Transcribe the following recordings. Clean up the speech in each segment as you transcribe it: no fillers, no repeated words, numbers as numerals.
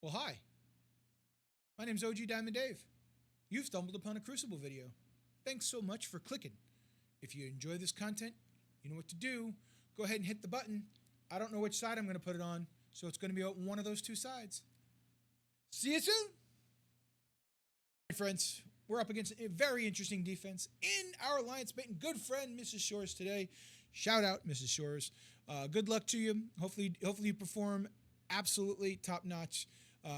Well, hi. My name's OG Diamond Dave. You've stumbled upon a Crucible video. Thanks so much for clicking. If you enjoy this content, you know what to do. Go ahead and hit the button. I don't know which side I'm going to put it on, so it's going to be one of those two sides. See you soon. All right, friends, we're up against a very interesting defense in our alliance mate and good friend, Mrs. Shores, today. Shout out, Mrs. Shores. Good luck to you. Hopefully you perform absolutely top notch.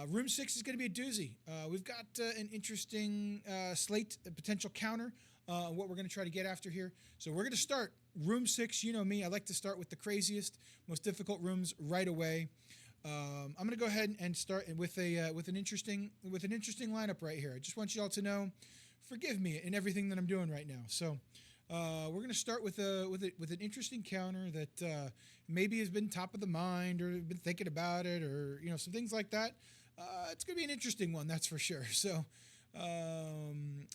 Room 6 is going to be a doozy. We've got an interesting slate, a potential counter, what we're going to try to get after here. So we're going to start room 6. You know me. I like to start with the craziest, most difficult rooms right away. I'm going to go ahead and start with an interesting lineup right here. I just want you all to know, forgive me in everything that I'm doing right now. So we're going to start with an interesting counter that maybe has been top of the mind or been thinking about it, or some things like that. It's going to be an interesting one, that's for sure. So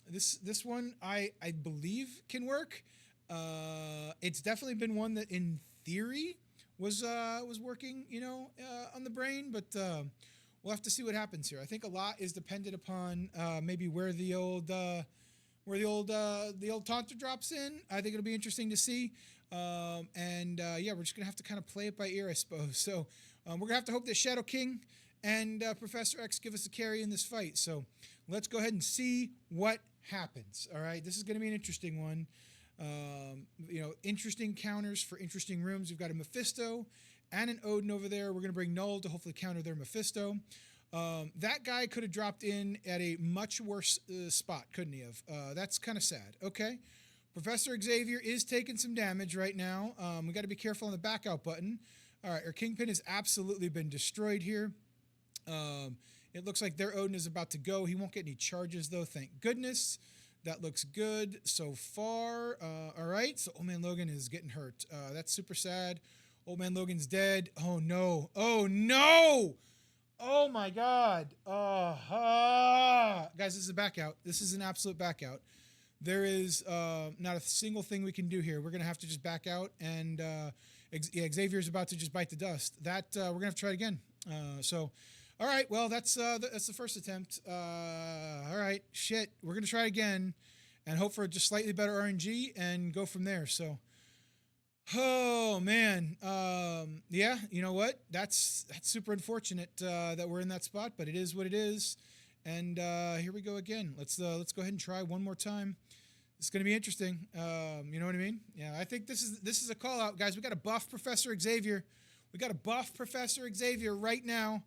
this one I believe can work. It's definitely been one that in theory was working, on the brain, but we'll have to see what happens here. I think a lot is dependent upon maybe where the old taunter drops in. I think it'll be interesting to see. Yeah, we're just gonna have to kind of play it by ear, I suppose. So we're gonna have to hope that Shadow King and Professor X give us a carry in this fight. So let's go ahead and see what happens. All right, this is gonna be an interesting one. Interesting counters for interesting rooms. We've got a Mephisto and an Odin over there. We're gonna bring Null to hopefully counter their Mephisto. That guy could have dropped in at a much worse spot, couldn't he have? That's kind of sad. Okay. Professor Xavier is taking some damage right now. We got to be careful on the back out button. All right, our Kingpin has absolutely been destroyed here. It looks like their Odin is about to go. He won't get any charges, though, thank goodness. That looks good so far. All right, so Old Man Logan is getting hurt. That's super sad. Old Man Logan's dead. Oh, no. Oh, no! Oh my God. Guys, this is a back out. This is an absolute back out. There is not a single thing we can do here. We're going to have to just back out, and Xavier's about to just bite the dust. That we're going to have to try it again. All right, well, that's the first attempt. All right, shit. We're going to try again and hope for just slightly better RNG and go from there. So, oh man, yeah, you know what? That's super unfortunate that we're in that spot, but it is what it is. And here we go again. Let's go ahead and try one more time. It's going to be interesting. You know what I mean? Yeah, I think this is a call out, guys. We got to buff Professor Xavier. We got to buff Professor Xavier right now.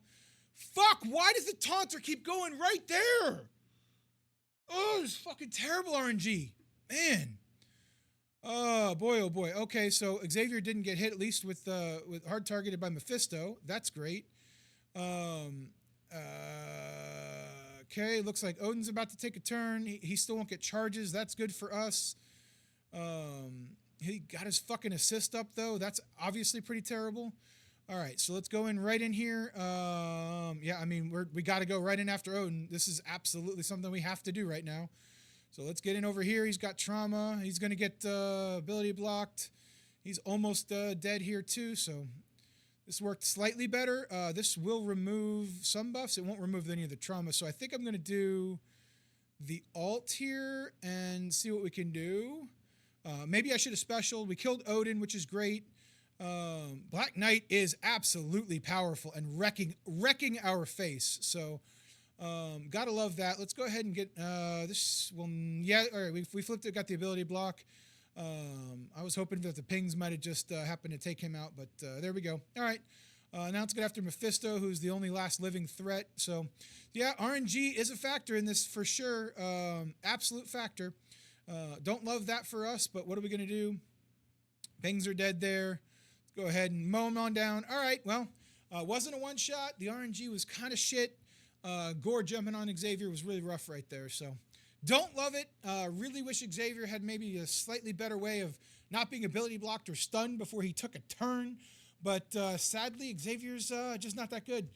Fuck! Why does the taunter keep going right there? Oh, it's fucking terrible RNG, man. Oh boy, oh boy. Okay, so Xavier didn't get hit, at least with hard targeted by Mephisto. That's great. Okay, looks like Odin's about to take a turn. He still won't get charges. That's good for us. He got his fucking assist up though. That's obviously pretty terrible. All right, so let's go in right in here. Yeah, I mean we got to go right in after Odin. This is absolutely something we have to do right now. So let's get in over here. He's got trauma. He's going to get ability blocked. He's almost dead here too. So this worked slightly better. This will remove some buffs. It won't remove any of the trauma. So I think I'm going to do the alt here and see what we can do. Maybe I should have specialed. We killed Odin, which is great. Black Knight is absolutely powerful and wrecking our face. So gotta love that. Let's go ahead and get this one. Yeah, all right, we flipped it, got the ability block. I was hoping that the pings might have just happened to take him out, but there we go. All right, now let's get after Mephisto, who's the only last living threat. So yeah, RNG is a factor in this for sure. Absolute factor. Don't love that for us, but what are we gonna do? Pings are dead there. Let's go ahead and mow them on down. All right, well, wasn't a one shot. The RNG was kind of shit. Gore jumping on Xavier was really rough right there. So don't love it. Really wish Xavier had maybe a slightly better way of not being ability blocked or stunned before he took a turn. But sadly, Xavier's just not that good.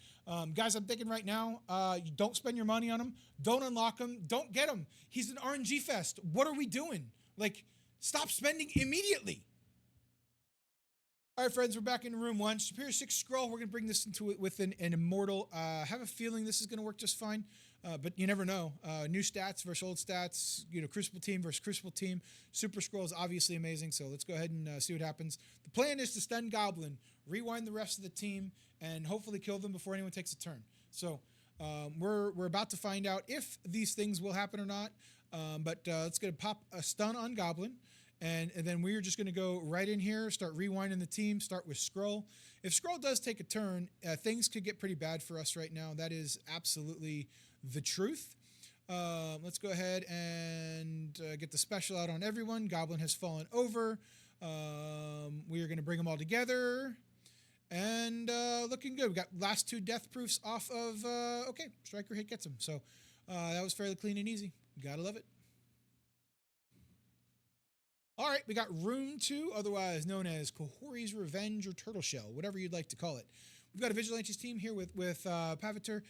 Guys, I'm thinking right now, you don't spend your money on him. Don't unlock him. Don't get him. He's an RNG fest. What are we doing? Like, stop spending immediately. All right, friends, we're back in room 1. Superior 6 scroll. We're going to bring this into it with an immortal. I have a feeling this is going to work just fine, but you never know. New stats versus old stats, Crucible team versus Crucible team. Super scroll is obviously amazing, so let's go ahead and see what happens. The plan is to stun Goblin, rewind the rest of the team, and hopefully kill them before anyone takes a turn. So we're about to find out if these things will happen or not, but let's get a pop a stun on Goblin. And then we're just going to go right in here, start rewinding the team, start with Skrull. If Skrull does take a turn, things could get pretty bad for us right now. That is absolutely the truth. Let's go ahead and get the special out on everyone. Goblin has fallen over. We are going to bring them all together. And looking good. We got last 2 death proofs off of, okay, Striker hit gets him. So that was fairly clean and easy. Gotta love it. All right, we got room 2, otherwise known as Kahori's Revenge or Turtle Shell, whatever you'd like to call it. We've got a Vigilantes team here with Paviter,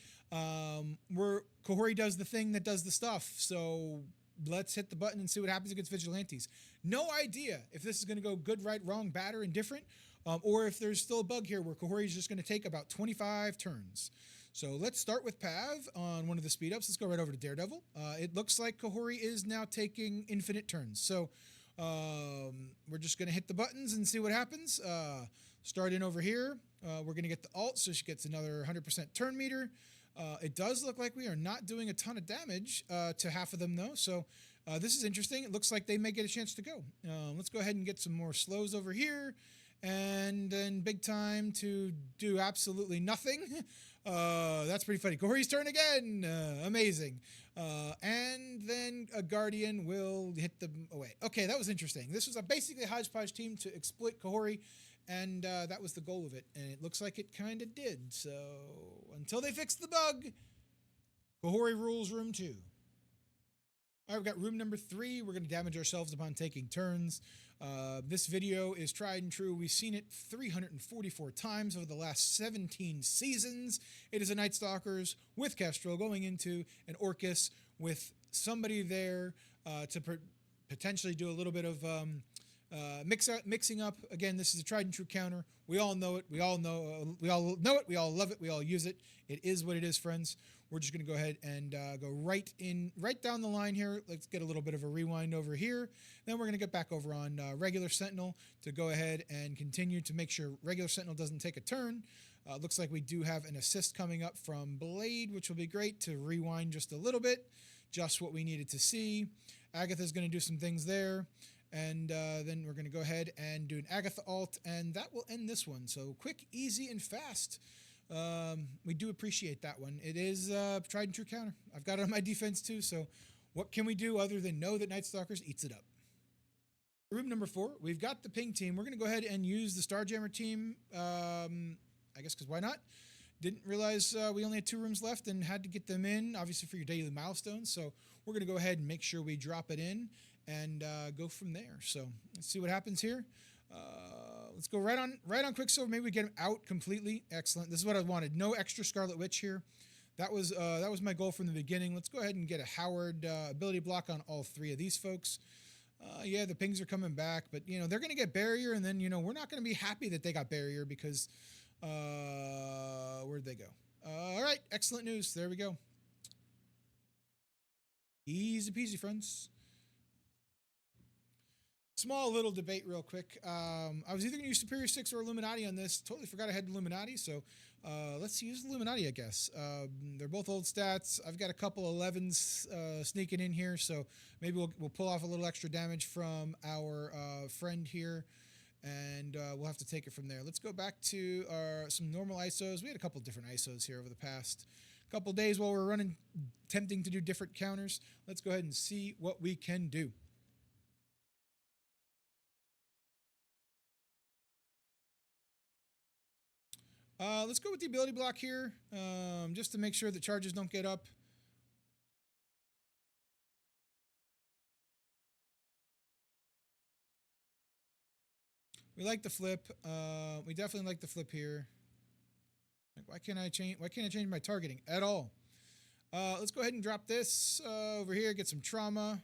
where Kahori does the thing that does the stuff. So let's hit the button and see what happens against Vigilantes. No idea if this is going to go good, right, wrong, bad, or indifferent, or if there's still a bug here where Kahori is just going to take about 25 turns. So let's start with Pav on one of the speed ups. Let's go right over to Daredevil. It looks like Kahori is now taking infinite turns. So we're just going to hit the buttons and see what happens. Start in over here. We're going to get the alt, so she gets another 100% turn meter. It does look like we are not doing a ton of damage to half of them, though. So this is interesting. It looks like they may get a chance to go. Let's go ahead and get some more slows over here. And then big time to do absolutely nothing. That's pretty funny. Kahori's turn again. Amazing. And then a Guardian will hit them away. Okay, that was interesting. This was basically a hodgepodge team to exploit Kahori, and that was the goal of it. And it looks like it kind of did. So until they fix the bug, Kahori rules room 2. All right, we've got room number 3. We're going to damage ourselves upon taking turns. This video is tried and true. We've seen it 344 times over the last 17 seasons. It is a Night Stalkers with Kestrel going into an Orcus with somebody there to potentially do a little bit of mixing up. Again, this is a tried and true counter. We all know it. We all know it. We all love it. We all use it. It is what it is, friends. We're just going to go ahead and go right down the line here. Let's get a little bit of a rewind over here. Then we're going to get back over on regular Sentinel to go ahead and continue to make sure regular Sentinel doesn't take a turn. Looks like we do have an assist coming up from Blade, which will be great to rewind just a little bit. Just what we needed to see. Agatha's going to do some things there. And then we're going to go ahead and do an Agatha alt, and that will end this one. So quick, easy, and fast. We do appreciate that one. It is tried and true counter. I've got it on my defense too, so what can we do other than know that Night Stalkers eats it up? Room number 4, we've got the ping team. We're going to go ahead and use the Starjammer team, I guess because why not? Didn't realize we only had 2 rooms left and had to get them in, obviously for your daily milestones. So we're going to go ahead and make sure we drop it in and go from there. So let's see what happens here. Let's go right on Quicksilver. Maybe we get him out completely. Excellent. This is what I wanted. No extra Scarlet Witch here. That was my goal from the beginning. Let's go ahead and get a Howard ability block on all 3 of these folks. Yeah, the pings are coming back, but they're going to get barrier, and then we're not going to be happy that they got barrier because where'd they go? All right, excellent news. There we go. Easy peasy, friends. Small little debate real quick. I was either going to use Superior 6 or Illuminati on this. Totally forgot I had Illuminati, so let's use Illuminati, I guess. They're both old stats. I've got a couple 11s sneaking in here, so maybe we'll pull off a little extra damage from our friend here, and we'll have to take it from there. Let's go back to some normal ISOs. We had a couple different ISOs here over the past couple days while we're attempting to do different counters. Let's go ahead and see what we can do. Let's go with the ability block here, just to make sure that charges don't get up. We like the flip. We definitely like the flip here. Why can't I change my targeting at all? Let's go ahead and drop this over here. Get some trauma.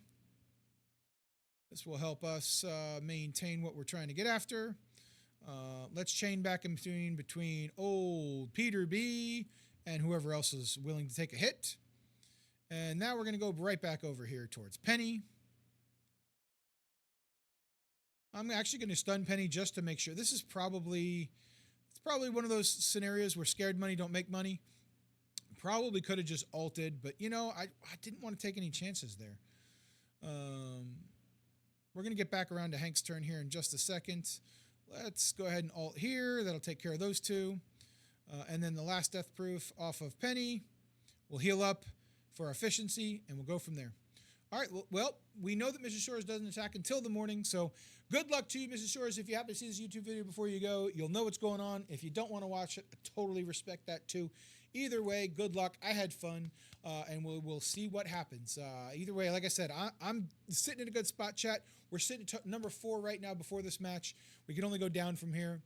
This will help us maintain what we're trying to get after. Let's chain back in between old Peter B and whoever else is willing to take a hit. And now we're going to go right back over here towards Penny. I'm actually going to stun Penny just to make sure. This is probably one of those scenarios where scared money don't make money. Probably could have just ulted, but you know, I didn't want to take any chances there. We're going to get back around to Hank's turn here in just a second. Let's go ahead and ult here. That'll take care of those two. And then the last death proof off of Penny. We'll heal up for efficiency, and we'll go from there. All right, well, we know that Mrs. Shores doesn't attack until the morning, so good luck to you, Mrs. Shores. If you happen to see this YouTube video before you go, you'll know what's going on. If you don't want to watch it, I totally respect that too. Either way, good luck. I had fun, and we'll see what happens. Either way, like I said, I'm sitting in a good spot, chat. We're sitting at number 4 right now before this match. We can only go down from here.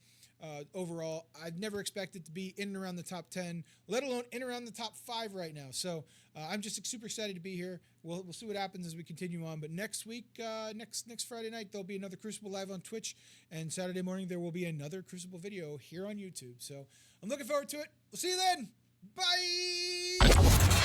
Overall, I'd never expected to be in and around the top 10, let alone in and around the top 5 right now. So I'm just super excited to be here. We'll see what happens as we continue on. But next week, next Friday night, there'll be another Crucible live on Twitch, and Saturday morning there will be another Crucible video here on YouTube. So I'm looking forward to it. We'll see you then. Bye.